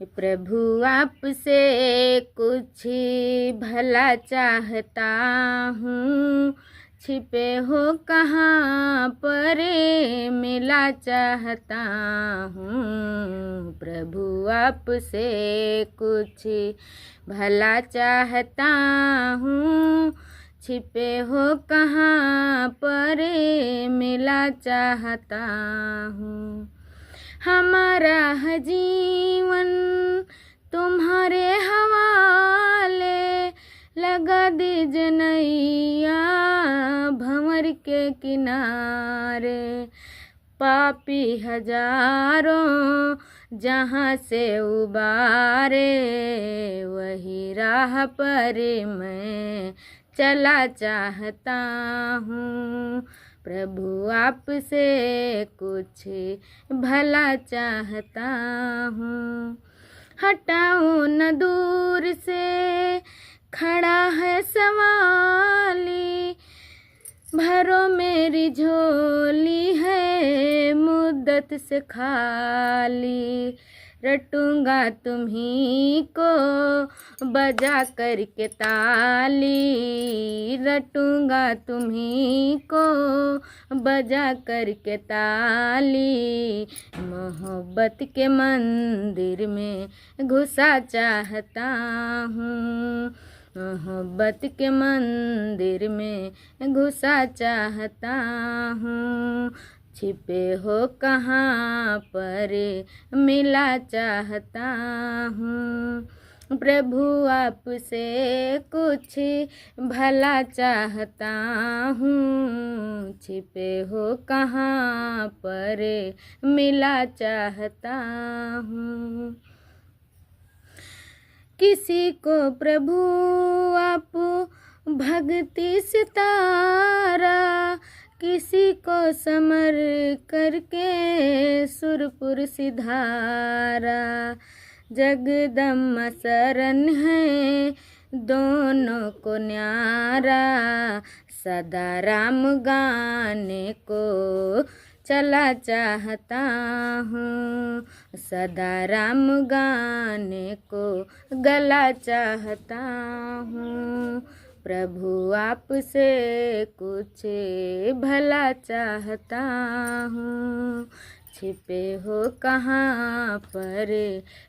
प्रभु आपसे कुछ भला चाहता हूँ, छिपे हो कहाँ पर मिला चाहता हूँ। प्रभु आपसे कुछ भला चाहता हूँ, छिपे हो कहाँ पर मिला चाहता हूँ। हमारा है जीवन तुम्हारे हवाले, लगा दीजिए नैया भंवर के किनारे। पापी हजारों जहाँ से उबारे, वही राह पर मैं चला चाहता हूँ। प्रभु आपसे कुछ भला चाहता हूँ। हटाओ न दूर से खड़ा है सवाली, भरो मेरी झोली है मुद्दत से खाली। रटूंगा तुम्ही को बजा कर के ताली, रटूंगा तुम्ही को बजा कर के ताली। मोहब्बत के मंदिर में घुसा चाहता हूँ, मोहब्बत के मंदिर में घुसा चाहता हूँ। छिपे हो कहाँ पर मिला चाहता हूँ। प्रभु आपसे कुछ भला चाहता हूँ, छिपे हो कहाँ पर मिला चाहता हूँ। किसी को प्रभु आप भक्ति सितारा, किसी को समर करके सुरपुर सिधारा। जगदम्बा शरण है दोनों को न्यारा, सदा राम गाने को चला चाहता हूँ, सदा राम गाने को गला चाहता हूँ। प्रभु आपसे कुछ भला चाहता हूँ, छिपे हो कहाँ पर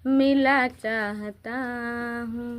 मिला चाहता हूँ।